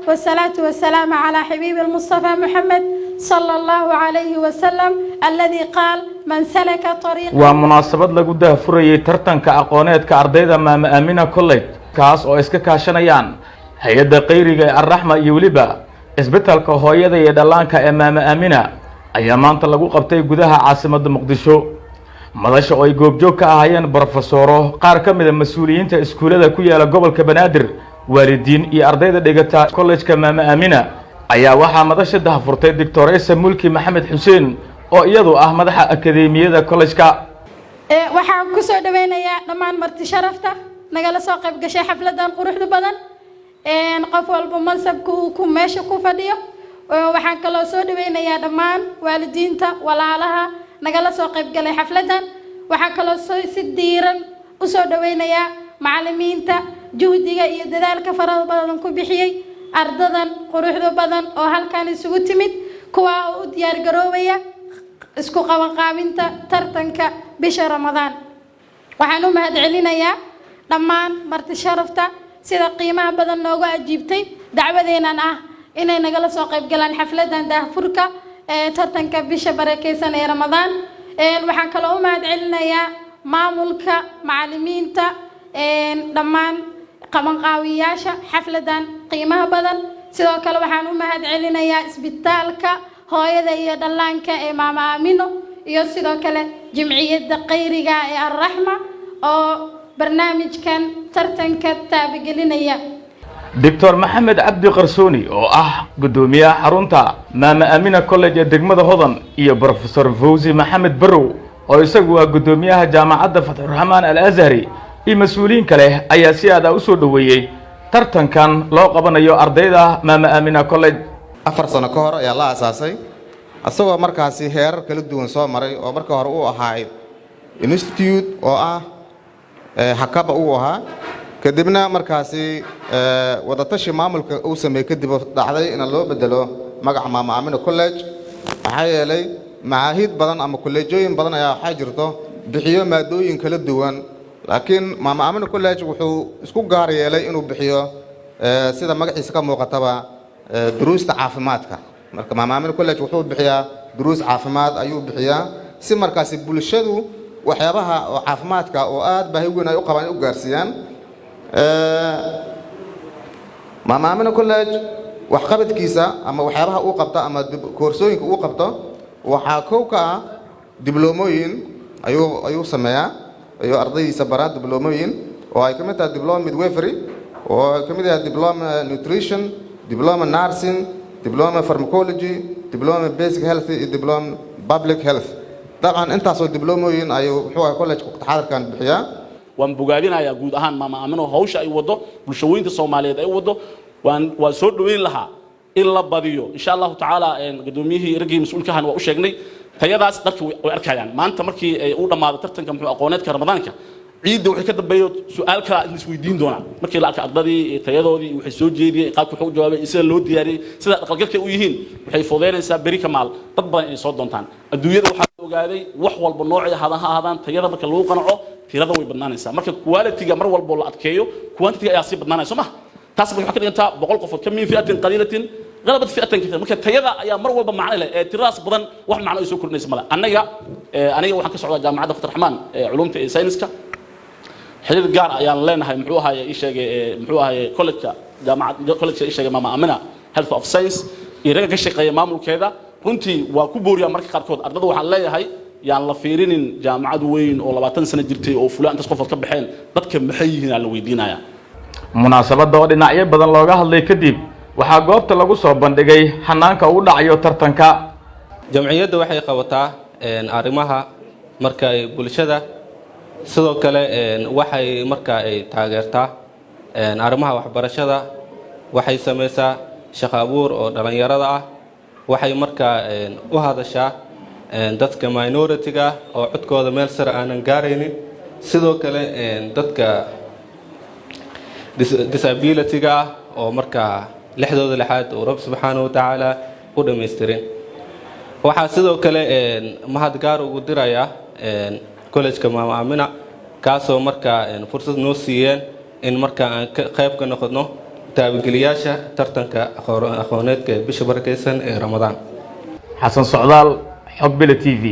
والصلاة والسلام على حبيب المصطفى محمد صلى الله عليه وسلم الذي قال من سلك طريقا. ومناسبة لجودة فرية ترتن كأقوانات كأرضية مع أمينة كوليج كاس أو إسكاشنيان هيدا قيري الرحمة يولبا إثبتها الكهوية يدلان كأمام أمينة أيام تلاقوا قبتي جودها عاصمة مقدشو مدش أو يجوب جوكا هيان بروفيسوره قار كم من المسؤولين تأسكولة كويا لقبل كبنادر والدين أرضية دقتا كوليج كأمام أمينة أيا وحى مدش ده فرتي دكتوريس ملكي محمد حسين أو يدو أحمد أكاديمية كوليج كا waxaan ku soo dhaweynayaa dhammaan marti sharafta nagala soo qayb gashay xafladan quruxda badan qof walba mansabka uu ku meesha ku fadhiyo waxaan kaloo soo dhaweynayaa dhammaan waalidiinta walaalaha nagala soo qayb galay xafladan waxaan kaloo si diiran u soo dhaweynayaa macallimiinta juhdiga iyo dadaalka farada badan ku bixiyay ardadan quruxda badan oo halkan isugu timid kuwa u diyaar garoobaya isku qabanqaabinta tartanka bisha Ramadaan waxaan u mahadcelinayaa dhammaan marti sharafta sida qiimaha badan noogu ajiibtay dacwadeenan ah inay nagala soo qayb galaan xafladan daahfurka tartanka bisha barakeysan ee Ramadaan waxaan kaloo u mahadcelinayaa maamulka macallimiinta dhammaan qabanqaabiyaasha xafladan qiimaha badan sidoo kale waxaan u mahadcelinayaa isbitaalka hooyada iyo dhallaanka ee maama Aamino iyo sidoo kale jimciyadda qayriga ee Ar-Rahma oo barnaamijkan tartanka taabagelinaya دكتور محمد عبد قرسوني أو قدومية حرونتا ماما أمينة كوليج دقمة هضن إيا بروفيسور فوزي محمد برو أو يساقوا قدومية جامعة فتح الرحمن الأزهري إي مسؤولين كله أي سيادة أسود ويي ترتن كان لو قبنا يو أرضيدا ماما أمينة كوليج afar sano ka hor ayaa la aasaasay asagoo markaasi heerar kala duwan soo maray oo marka hore uu ahaa institute oo hakaba uu ahaa kadibna markaasi wadatashi maamulka uu sameeyay kadib dhacday in loo bedelo magaca maama Aamino College waxaa yeelay maahid badan ama kolleejooyin badan ayaa waxa jirto bixiyo maadooyin kala duwan laakiin maama Aamino College wuxuu isku gaar yeelay inuu bixiyo sida magaciisa ka muuqataba دروس عافماتك marka maama Aamino College wuxuu bixiyaa duruus caafimaad ayuu bixiyaa si markaasi bulshadu waxyaabaha caafimaadka oo aad baahi weyn ay u qabaan u gaarsiiyaan maama Aamino College wax qabadkiisa ama waxyaabaha uu qabto ama koorsooyinka uu qabto waxa kooka dibloomoyin ayuu sameeyaa ayuu ardaydiisa baraa dibloomoyin oo ay kamid tahay diploma midwifery oo ay kamid tahay diploma nutrition diploma nursing diploma pharmacology diploma basic health diploma public health طبعا انت سو دبلوموين ايو wuxuu college ku taxadarkan bixiya waan bogaadinayaa guud ahaan maama Aamino hawsha ay wado bulshooyinka Soomaaliyeed ay wado waan soo dhaweyn lahaa in la badiyo insha Allah taala gudoomiyihii ragii mas'uulka ahaan waa u sheegnay tayadaas dadku way arkayaan maanta markii ay u dhamaado tartanka muxuu aqooneedka Ramadaanka ciidda waxay ka dambeeyo su'aal kala in isweydiin doona markii la arkay ardadii tayadoodii waxay soo jeediyay qaabka wuxuu jawaabay sida loo diyaariyay sida dhaqangalka u yihiin waxay fududeynaysaa bari kamaal dad badan ay soo doontaan adduunyada waxa ogaaday wax walba nooca hadaan tayada marka lagu qanaco tirada way badnaanaysaa marka quality-ga mar walba la adkeeyo quantity ayaa si badnaanayso ma taas waxay ka dhigantaa 100 qof ka min fi'atin qalilatin غلبت فئة كثيرة ممكن تيجا يا مرة والله معنا له تراس بدن واحد معنا يسوق الناس ملا أنا وحنا كسر جامعة فتح الرحمن علوم ساينسكا حليل جار يعني لنا هاي محوها إيش محوها كولج جامعة كولج إيش ماما أمنا health of science يرجع كشيء مامل كذا كنتي وكبور يا مركز كاركود أرضه وحلا هاي يعني لفيرين جامعة وين ولا 20 سنة جرتي أو فلان تسقط كب حين ضد كم محيين على ويدينا يا مناسبة دوري نعيب بدل لوجه اللي كديب waxaa goobta lagu soo bandhigay xanaanka uu dhacayo tartanka jamciyadda waxay qabataa arimaha marka ay bulshada sidoo kale waxay marka ay taageertaa arimaha waxbarashada waxay sameeysaa shaqo abuur oo dhalinyarada ah waxay marka u hadashaa dadka minority-ga oo codkooda meel sare aanan gaaraynin sidoo kale dadka disability-ga oo marka lixdooda lixaad oo Rabb subhanahu wa ta'ala u dhameestirin waxa sidoo kale mahad gaar ugu diraya college-ka maama Aamina kaasoo marka fursad noo siiyeen in marka aan qayb ka noqono taabageliyaasha tartanka aqooneedka bisha barakeysan ee Ramadaan. xasan socdaal xog bile TV